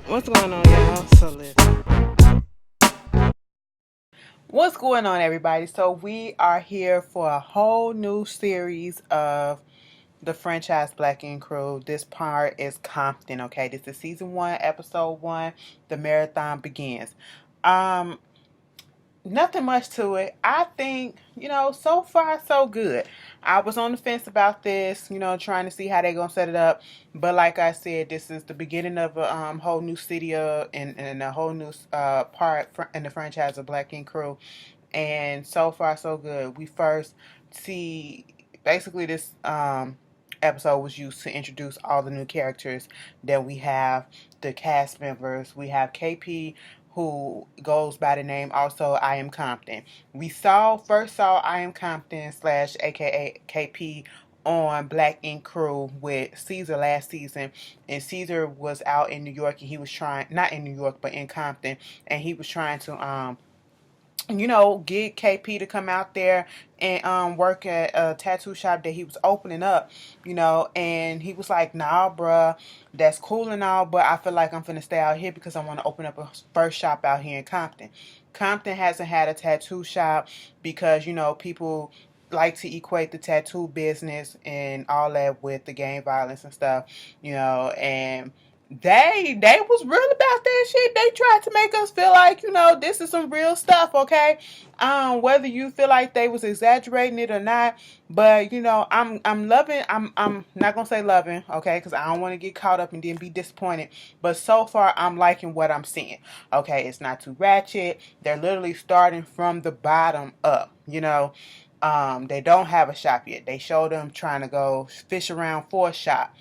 What's going on, y'all? So listen. What's going on, everybody? So we are here for a whole new series of the franchise Black Ink Crew. This part is Compton. Okay, this is season 1, episode 1. The marathon begins. Um, Nothing much to it. I think, so far so good. I was on the fence about this, trying to see how they're gonna set it up. But like I said, this is the beginning of a whole new city and a whole new part in the franchise of Black Ink Crew. And so far so good. We first see basically this episode was used to introduce all the new characters that we have, the cast members. We have KP, who goes by the name also I Am Compton. We first saw I Am Compton slash aka KP on Black Ink Crew with Caesar last season, and Caesar was out in New York and he was trying, not in New York but in Compton, and he was trying to get KP to come out there and work at a tattoo shop that he was opening up, and he was like, nah, bruh, that's cool and all, but I feel like I'm finna stay out here because I want to open up a first shop out here in Compton. Compton hasn't had a tattoo shop because, people like to equate the tattoo business and all that with the gang violence and stuff, and they was real about that shit. They tried to make us feel like, this is some real stuff, okay? Whether you feel like they was exaggerating it or not, but I'm loving, I'm not gonna say loving, okay, because I don't want to get caught up and then be disappointed. But so far I'm liking what I'm seeing. Okay, it's not too ratchet. They're literally starting from the bottom up, they don't have a shop yet. They showed them trying to go fish around for a shop.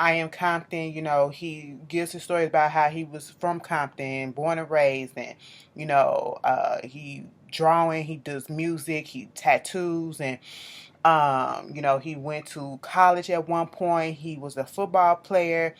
I Am Compton, he gives his stories about how he was from Compton, born and raised, and, he drawing, he does music, he tattoos, and, he went to college at one point. He was a football player.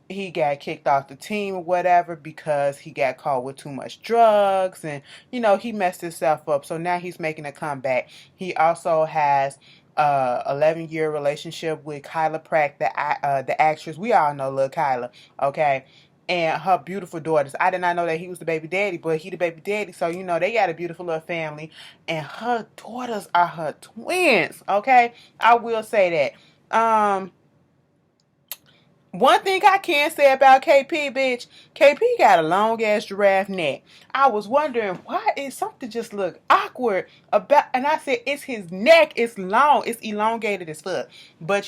He got kicked off the team or whatever because he got caught with too much drugs, and he messed himself up. So now he's making a comeback. He also has 11-year relationship with Kyla Pratt, the actress. We all know little Kyla, okay, and her beautiful daughters. I did not know that he was the baby daddy, but he the baby daddy. So they got a beautiful little family, and her daughters are her twins. Okay, I will say that. One thing I can say about KP, bitch, KP got a long ass giraffe neck. I was wondering why is something just look awkward about, and I said it's his neck. It's long, it's elongated as fuck. But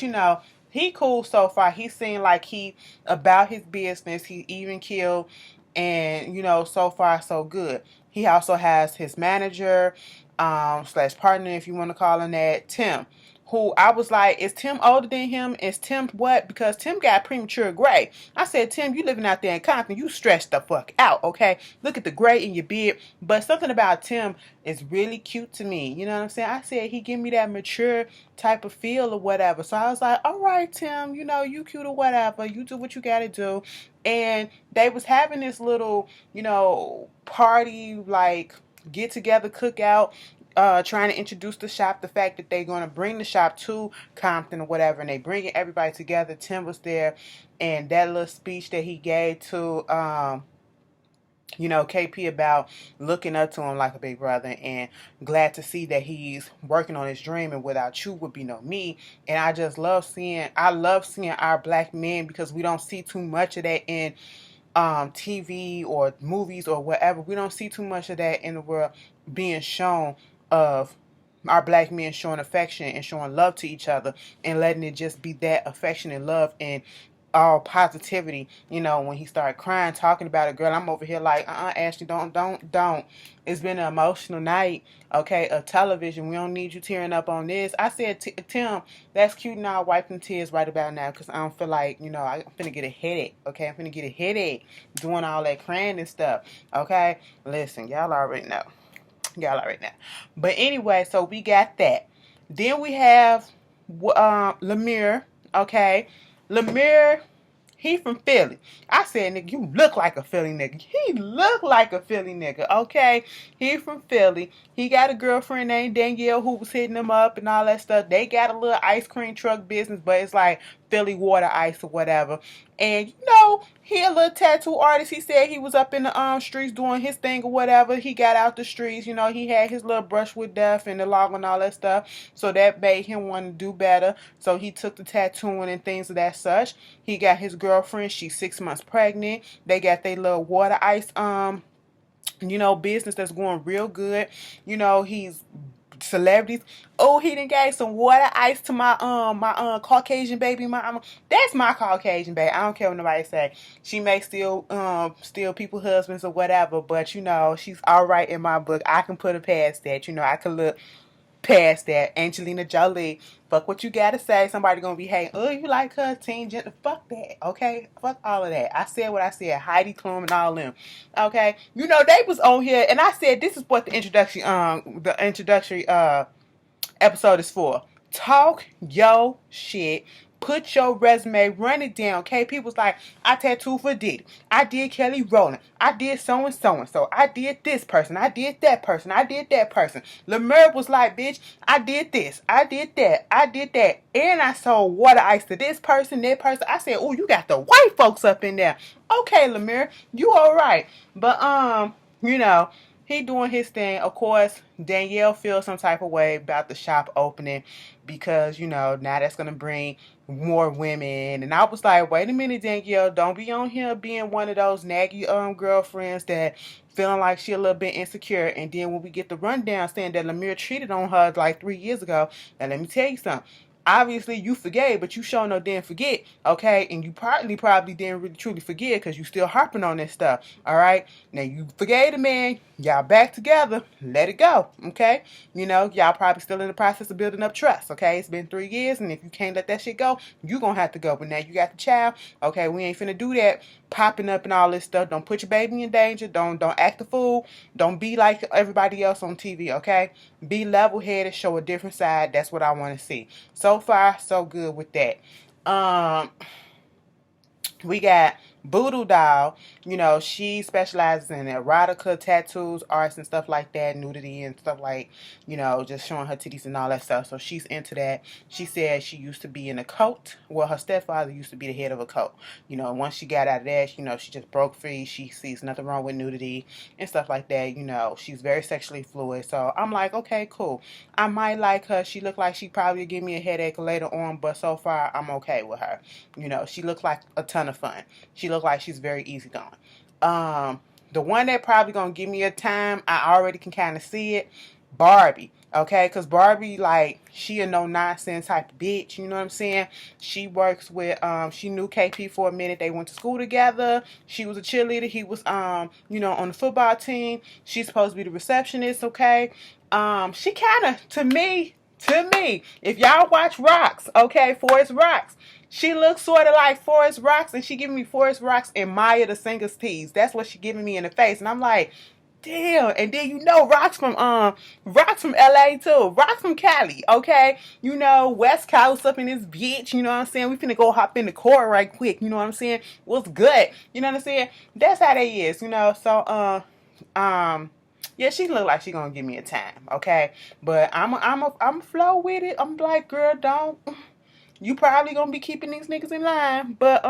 he cool so far. He seemed like he about his business. He even killed, and so far so good. He also has his manager, slash partner, if you want to call him that, Tim, who I was like, is Tim older than him? Is Tim what? Because Tim got premature gray. I said, Tim, you living out there in Compton, you stressed the fuck out, okay? Look at the gray in your beard. But something about Tim is really cute to me. You know what I'm saying? I said, he give me that mature type of feel or whatever. So I was like, all right, Tim, you cute or whatever. You do what you got to do. And they was having this little, party, like, get together, cookout, trying to introduce the shop, the fact that they're going to bring the shop to Compton or whatever, and they bringing everybody together. Tim was there, and that little speech that he gave to KP about looking up to him like a big brother, and glad to see that he's working on his dream, and without you would be no me. And I love seeing our black men, because we don't see too much of that in TV or movies or whatever. We don't see too much of that in the world being shown, of our black men showing affection and showing love to each other, and letting it just be that affection and love and all positivity. When he started crying, talking about it, girl, I'm over here like, Ashley, don't. It's been an emotional night, okay, of television. We don't need you tearing up on this. I said, Tim, that's cute and I'll wipe them tears right about now, because I don't feel like, I'm finna get a headache, okay? I'm finna get a headache doing all that crying and stuff, okay? Listen, y'all already know. But anyway, so we got that. Then we have Lemire, okay? Lemire, he from Philly. I said, nigga, you look like a Philly nigga. He look like a Philly nigga, okay? He from Philly. He got a girlfriend named Danielle who was hitting him up and all that stuff. They got a little ice cream truck business, but it's like Philly water ice or whatever. And you know, he a little tattoo artist. He said he was up in the streets doing his thing or whatever. He got out the streets, you know, he had his little brush with death and the log and all that stuff. So that made him want to do better. So he took the tattooing and things of that such. He got his girlfriend, she's 6 months pregnant. They got their little water ice you know, business that's going real good. You know, he's celebrities. Oh, he done gave some water ice to my Caucasian baby mama. That's my Caucasian baby. I don't care what nobody say. She may still people husbands or whatever, but you know, she's alright in my book. I can put her past that. You know, I can look past that. Angelina Jolie, fuck what you gotta say. Somebody gonna be hating. Oh, you like her, Teen Gender? Fuck that, okay? Fuck all of that. I said what I said. Heidi Klum and all them, okay? You know they was on here, and I said this is what the introductory episode is for. Talk yo shit. Put your resume, run it down. Okay, people's like, I tattooed for Diddy. I did Kelly Rowland. I did so and so and so. I did this person. I did that person. I did that person. Lemire was like, bitch, I did this. I did that. I did that. And I sold water ice to this person, that person. I said, oh, you got the white folks up in there. Okay, Lemire, you all right. But you know, he doing his thing. Of course, Danielle feels some type of way about the shop opening because, you know, now that's going to bring more women. And I was like, wait a minute, Danielle, don't be on here being one of those naggy girlfriends that feeling like she a little bit insecure. And then when we get the rundown saying that Lemire cheated on her like 3 years ago, now let me tell you something. Obviously, you forgave, but you sure no didn't forget, okay? And you probably didn't really truly forget because you still harping on this stuff, all right? Now, you forgave the man. Y'all back together. Let it go, okay? You know, y'all probably still in the process of building up trust, okay? It's been 3 years, and if you can't let that shit go, you going to have to go. But now you got the child, okay? We ain't finna do that, popping up and all this stuff. Don't put your baby in danger. Don't act a fool. Don't be like everybody else on TV, okay? Be level-headed, show a different side. That's what I want to see. So far, so good with that. We got Voodoo Doll. You know, she specializes in erotica, tattoos, arts, and stuff like that, nudity and stuff like, you know, just showing her titties and all that stuff. So she's into that. She said she used to be in a cult. Well, her stepfather used to be the head of a cult. You know, once she got out of that, you know, she just broke free. She sees nothing wrong with nudity and stuff like that. You know, she's very sexually fluid. So I'm like, okay, cool. I might like her. She looked like she probably give me a headache later on, but so far I'm okay with her. You know, she looked like a ton of fun. She looked like she's very easygoing. The one that probably gonna give me a time, I already can kind of see it, Barbie. Okay, because Barbie, like, she a no-nonsense type of bitch, you know what I'm saying? She works with, she knew KP for a minute. They went to school together. She was a cheerleader. He was, you know, on the football team. She's supposed to be the receptionist, okay? She kind of, to me, if y'all watch Rocks, okay, Forest Rocks, she looks sort of like Forest Rocks, and she giving me Forest Rocks and Maya the Singer's tease. That's what she giving me in the face, and I'm like, damn. And then you know Rocks from LA too. Rocks from Cali, okay? You know, West Coast up in this bitch, you know what I'm saying? We finna go hop in the car right quick, you know what I'm saying? What's good? You know what I'm saying? That's how they is, you know. So yeah, she look like she gonna give me a time, okay? But I'm flow with it. I'm like, girl, don't. You probably gonna be keeping these niggas in line, but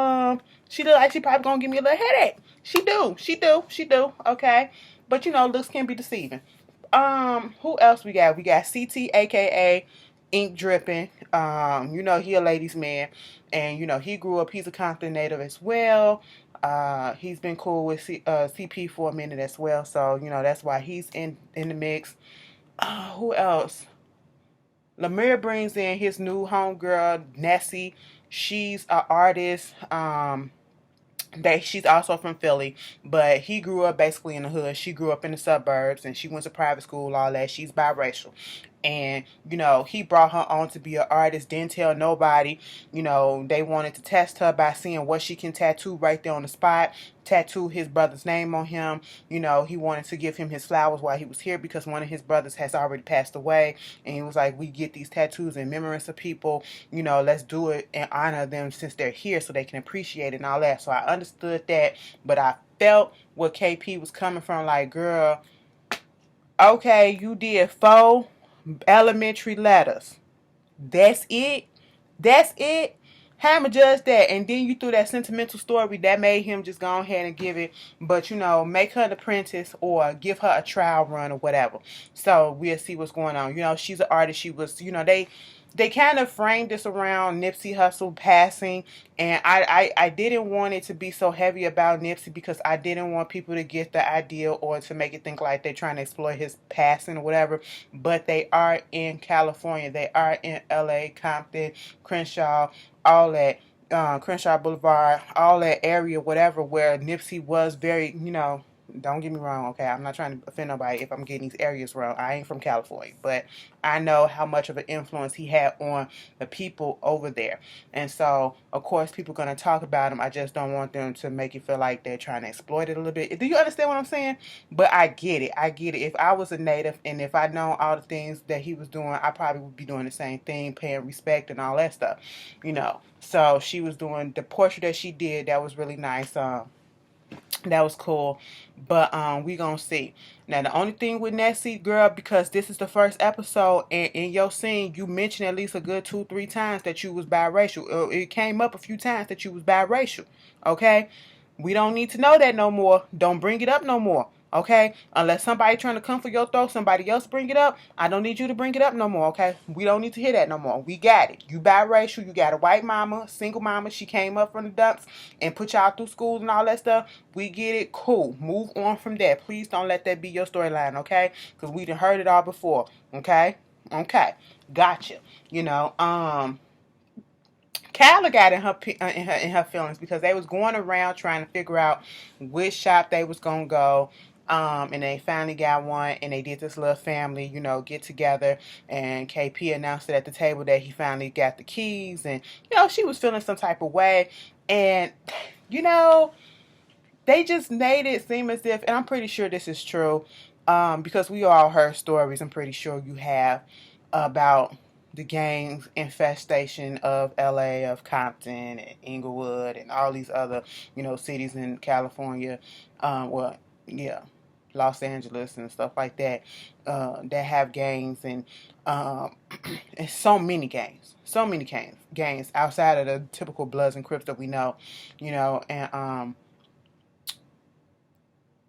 she look like she probably gonna give me a little headache. She do. Okay, but you know, looks can be deceiving. Who else we got? We got CT, aka Ink Dripping. You know, he a ladies' man, and you know he grew up. He's a Compton native as well. He's been cool with CP for a minute as well, so you know that's why he's in the mix. Who else? Lemire brings in his new homegirl, Nessie. She's an artist. She's also from Philly, but he grew up basically in the hood. She grew up in the suburbs, and she went to private school, all that. She's biracial. And, you know, he brought her on to be an artist, didn't tell nobody. You know, they wanted to test her by seeing what she can tattoo right there on the spot. Tattoo his brother's name on him. You know, he wanted to give him his flowers while he was here because one of his brothers has already passed away. And he was like, we get these tattoos in remembrance of people. You know, let's do it and honor them since they're here so they can appreciate it and all that. So I understood that, but I felt what KP was coming from, like, girl, okay, you did 4 elementary letters. That's it. How I'ma judge that? And then you threw that sentimental story that made him just go ahead and give it. But, make her an apprentice or give her a trial run or whatever. So we'll see what's going on. She's an artist. She was, they kind of framed this around Nipsey Hussle passing, and I didn't want it to be so heavy about Nipsey because I didn't want people to get the idea or to make it think like they're trying to exploit his passing or whatever. But they are in California, they are in LA, Compton, Crenshaw, all that, Crenshaw Boulevard, all that area, whatever, where Nipsey was very, don't get me wrong, okay? I'm not trying to offend nobody if I'm getting these areas wrong. I ain't from California, but I know how much of an influence he had on the people over there. And so, of course, people are going to talk about him. I just don't want them to make you feel like they're trying to exploit it a little bit. Do you understand what I'm saying? But I get it. I get it. If I was a native and if I'd known all the things that he was doing, I probably would be doing the same thing, paying respect and all that stuff, So she was doing the portrait that she did. That was really nice. That was cool. But we gonna see. Now the only thing with Nessie, girl, because this is the first episode, and in your scene you mentioned at least a good 2-3 times that you was biracial. It came up a few times that you was biracial. Okay? We don't need to know that no more. Don't bring it up no more. Okay? Unless somebody trying to come for your throat, somebody else bring it up. I don't need you to bring it up no more, okay? We don't need to hear that no more. We got it. You biracial. You got a white mama, single mama. She came up from the dumps and put y'all through school and all that stuff. We get it. Cool. Move on from that. Please don't let that be your storyline, okay? Because we done heard it all before, okay? Okay. Gotcha. Kyla got in her feelings because they was going around trying to figure out which shop they was gonna go. And they finally got one, and they did this little family, get together. And KP announced it at the table that he finally got the keys, and she was feeling some type of way, and they just made it seem as if, and I'm pretty sure this is true, because we all heard stories. I'm pretty sure you have about the gang infestation of LA, of Compton and Inglewood and all these other, cities in California. Yeah, Los Angeles and stuff like that, that have gangs and and so many gangs outside of the typical Bloods and Crips that we know, and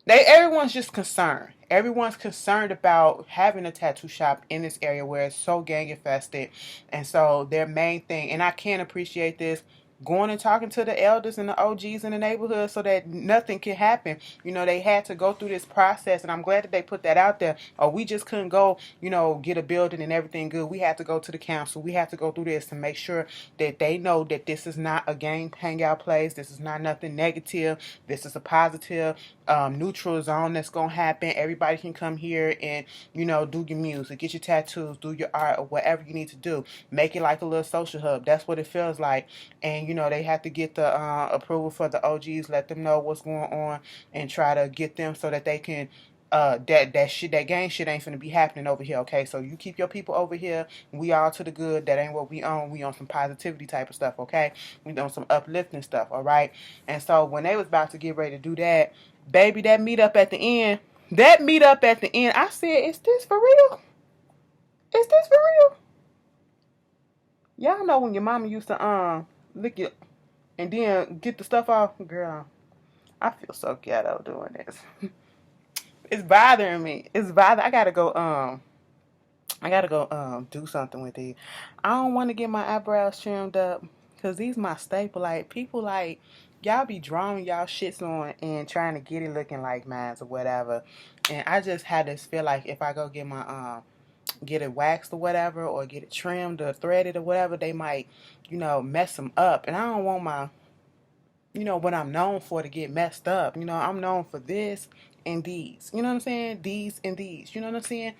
everyone's just concerned. Everyone's concerned about having a tattoo shop in this area where it's so gang infested. And so their main thing, and I can appreciate this, going and talking to the elders and the OGs in the neighborhood so that nothing can happen. They had to go through this process, and I'm glad that they put that out there. Or we just couldn't go, get a building and everything good. We had to go to the council. We had to go through this to make sure that they know that this is not a gang hangout place. This is not nothing negative. This is a positive, neutral zone that's going to happen. Everybody can come here and, do your music, get your tattoos, do your art, or whatever you need to do. Make it like a little social hub. That's what it feels like. And, they have to get the approval for the OGs, let them know what's going on, and try to get them so that they can, that gang shit ain't finna be happening over here, okay? So you keep your people over here. We all to the good. That ain't what we on. We on some positivity type of stuff, okay? We on some uplifting stuff, all right? And so when they was about to get ready to do that, baby, that meetup at the end, I said, is this for real? Is this for real? Y'all know when your mama used to lick it and then get the stuff off? Girl, I feel so ghetto doing this. It's bothering me. I gotta go do something with it. I don't want to get my eyebrows trimmed up because these my staple. Like, people like, y'all be drawing y'all shits on and trying to get it looking like mine or whatever. And I just had this feel like if I go get my get it waxed or whatever, or get it trimmed or threaded or whatever, they might, mess them up. And I don't want my, what I'm known for to get messed up. I'm known for this and these. You know what I'm saying? These and these. You know what I'm saying?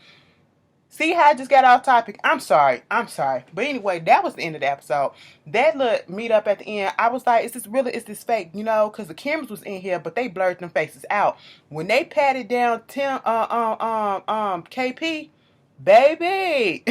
See how I just got off topic? I'm sorry. But anyway, that was the end of the episode. That little meet up at the end, I was like, is this really, is this fake? Because the cameras was in here, but they blurred them faces out. When they patted down KP, baby.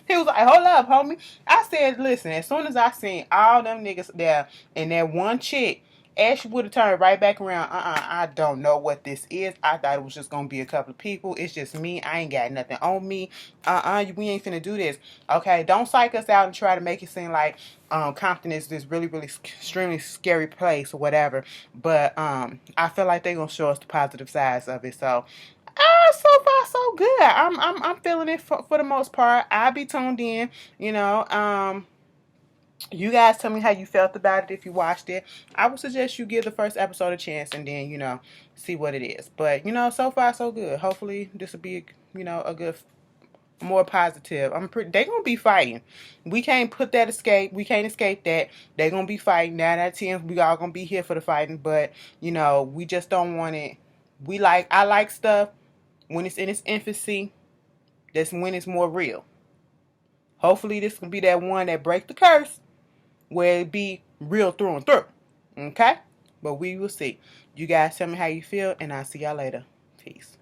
He was like, hold up, homie. I said, listen, as soon as I seen all them niggas there and that one chick, Ashley would have turned right back around. I don't know what this is. I thought it was just gonna be a couple of people. It's just me. I ain't got nothing on me. We ain't finna do this. Okay, don't psych us out and try to make it seem like Compton is this really, really extremely scary place or whatever. But I feel like they gonna show us the positive sides of it. So so far so good. I'm feeling it for the most part. I'll be tuned in. You know, you guys tell me how you felt about it if you watched it. I would suggest you give the first episode a chance and then, see what it is. But, so far so good. Hopefully this will be, a good, more positive. They gonna be fighting. We can't put that escape. We can't escape that. They gonna be fighting. 9 out of 10, we all gonna be here for the fighting. But, we just don't want it. I like stuff when it's in its infancy. That's when it's more real. Hopefully this can be that one that break the curse where it be real through and through. Okay? But we will see. You guys tell me how you feel, and I'll see y'all later. Peace.